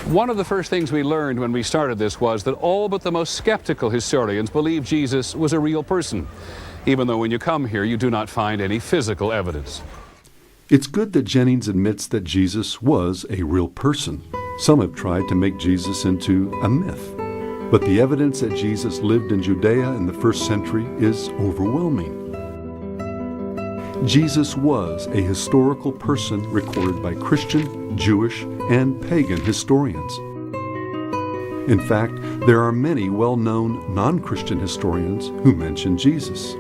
One of the first things we learned when we started this was that all but the most skeptical historians believe Jesus was a real person, even though when you come here you do not find any physical evidence. It's good that Jennings admits that Jesus was a real person. Some have tried to make Jesus into a myth, but the evidence that Jesus lived in Judea in the first century is overwhelming. Jesus was a historical person recorded by Christian, Jewish, and pagan historians. In fact, there are many well-known non-Christian historians who mention Jesus.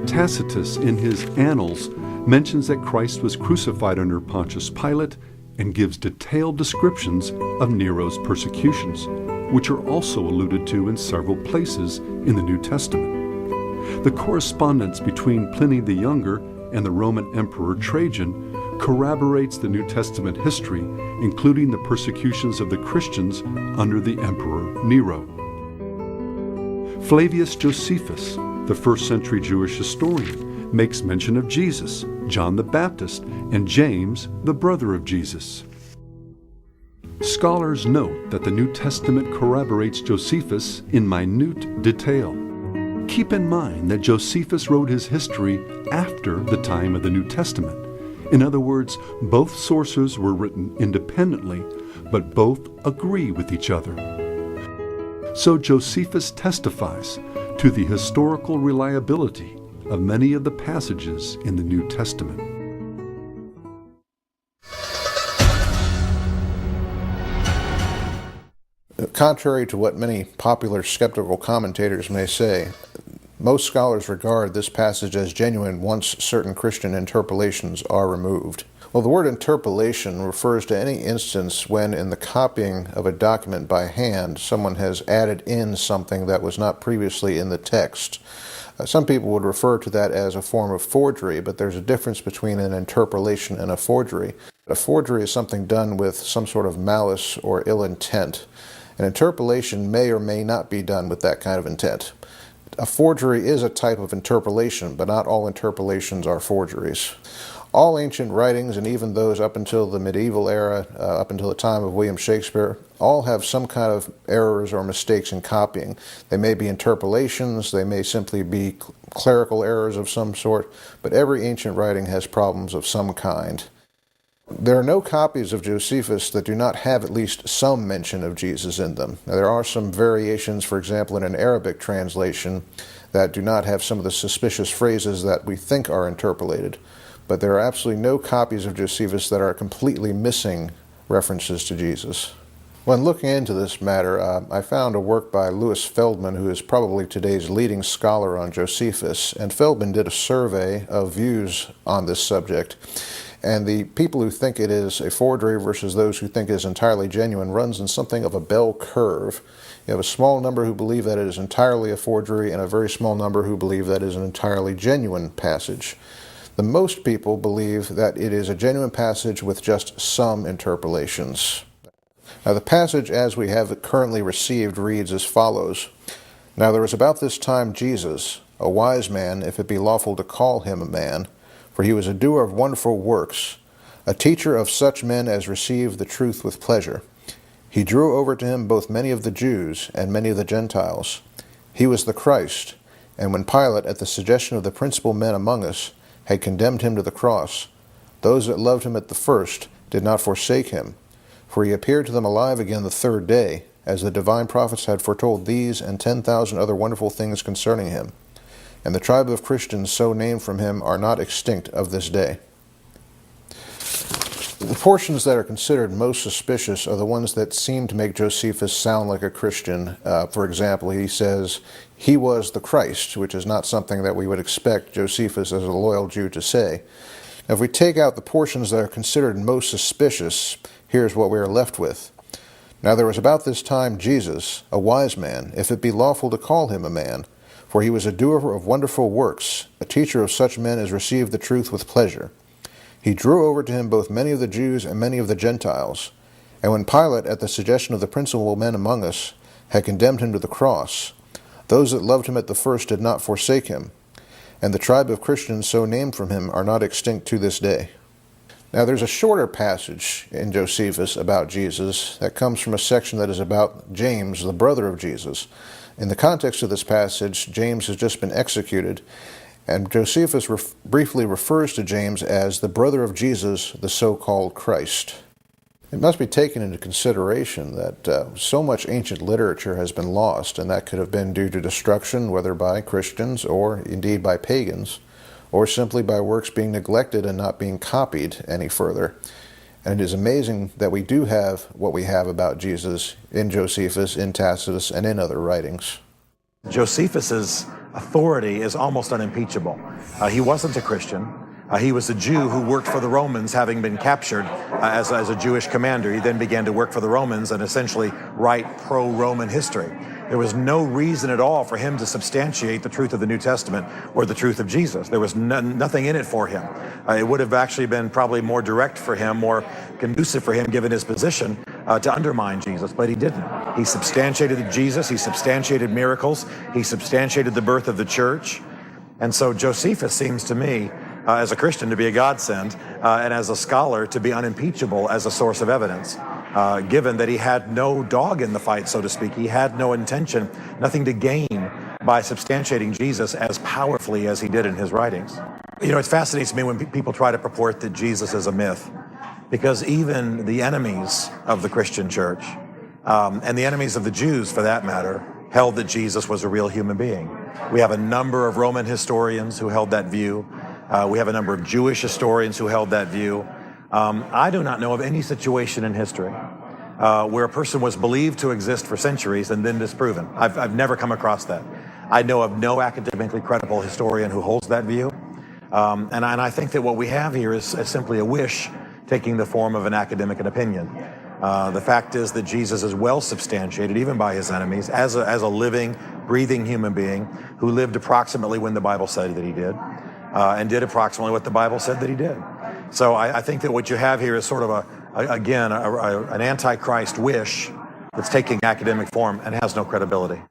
Tacitus, in his Annals, mentions that Christ was crucified under Pontius Pilate and gives detailed descriptions of Nero's persecutions, which are also alluded to in several places in the New Testament. The correspondence between Pliny the Younger and the Roman Emperor Trajan corroborates the New Testament history, including the persecutions of the Christians under the Emperor Nero. Flavius Josephus, the first-century Jewish historian, makes mention of Jesus, John the Baptist, and James, the brother of Jesus. Scholars note that the New Testament corroborates Josephus in minute detail. Keep in mind that Josephus wrote his history after the time of the New Testament. In other words, both sources were written independently, but both agree with each other. So Josephus testifies to the historical reliability of many of the passages in the New Testament. Contrary to what many popular skeptical commentators may say, most scholars regard this passage as genuine once certain Christian interpolations are removed. Well, the word interpolation refers to any instance when, in the copying of a document by hand, someone has added in something that was not previously in the text. Some people would refer to that as a form of forgery, but there's a difference between an interpolation and a forgery. A forgery is something done with some sort of malice or ill intent. An interpolation may or may not be done with that kind of intent. A forgery is a type of interpolation, but not all interpolations are forgeries. All ancient writings, and even those up until the medieval era, up until the time of William Shakespeare, all have some kind of errors or mistakes in copying. They may be interpolations, they may simply be clerical errors of some sort, but every ancient writing has problems of some kind. There are no copies of Josephus that do not have at least some mention of Jesus in them. Now, there are some variations, for example, in an Arabic translation that do not have some of the suspicious phrases that we think are interpolated. But there are absolutely no copies of Josephus that are completely missing references to Jesus. When looking into this matter, I found a work by Louis Feldman, who is probably today's leading scholar on Josephus, and Feldman did a survey of views on this subject. And the people who think it is a forgery versus those who think it is entirely genuine runs in something of a bell curve. You have a small number who believe that it is entirely a forgery and a very small number who believe that it is an entirely genuine passage. The most people believe that it is a genuine passage with just some interpolations. Now, the passage as we have it currently received reads as follows. Now there was about this time Jesus, a wise man, if it be lawful to call him a man, for he was a doer of wonderful works, a teacher of such men as receive the truth with pleasure. He drew over to him both many of the Jews and many of the Gentiles. He was the Christ, and when Pilate, at the suggestion of the principal men among us, had condemned him to the cross, those that loved him at the first did not forsake him, for he appeared to them alive again the third day, as the divine prophets had foretold these and 10,000 other wonderful things concerning him. And the tribe of Christians so named from him are not extinct of this day. The portions that are considered most suspicious are the ones that seem to make Josephus sound like a Christian. For example, he says, he was the Christ, which is not something that we would expect Josephus as a loyal Jew to say. Now, if we take out the portions that are considered most suspicious, here's what we are left with. Now there was about this time Jesus, a wise man, if it be lawful to call him a man, for he was a doer of wonderful works, a teacher of such men as received the truth with pleasure. He drew over to him both many of the Jews and many of the Gentiles. And when Pilate, at the suggestion of the principal men among us, had condemned him to the cross, those that loved him at the first did not forsake him, and the tribe of Christians so named from him are not extinct to this day. Now, there's a shorter passage in Josephus about Jesus that comes from a section that is about James, the brother of Jesus. In the context of this passage, James has just been executed, and Josephus briefly refers to James as the brother of Jesus, the so-called Christ. It must be taken into consideration that so much ancient literature has been lost, and that could have been due to destruction, whether by Christians or indeed by pagans, or simply by works being neglected and not being copied any further. And it is amazing that we do have what we have about Jesus in Josephus, in Tacitus, and in other writings. Josephus's authority is almost unimpeachable. He wasn't a Christian. He was a Jew who worked for the Romans, having been captured as a Jewish commander. He then began to work for the Romans and essentially write pro-Roman history. There was no reason at all for him to substantiate the truth of the New Testament or the truth of Jesus. There was nothing in it for him. It would have actually been probably more direct for him, more conducive for him, given his position, to undermine Jesus, but he didn't. He substantiated Jesus, he substantiated miracles, he substantiated the birth of the church. And so Josephus seems to me, as a Christian, to be a godsend, and as a scholar to be unimpeachable as a source of evidence. Given that he had no dog in the fight, so to speak. He had no intention, nothing to gain by substantiating Jesus as powerfully as he did in his writings. You know, it fascinates me when people try to purport that Jesus is a myth, because even the enemies of the Christian church, and the enemies of the Jews for that matter, held that Jesus was a real human being. We have a number of Roman historians who held that view. We have a number of Jewish historians who held that view. I do not know of any situation in history where a person was believed to exist for centuries and then disproven. I've never come across that. I know of no academically credible historian who holds that view. And I think that what we have here is simply a wish taking the form of an academic opinion. The fact is that Jesus is well substantiated, even by his enemies, as a living, breathing human being who lived approximately when the Bible said that he did, and did approximately what the Bible said that he did. So I think that what you have here is sort of an antichrist wish that's taking academic form and has no credibility.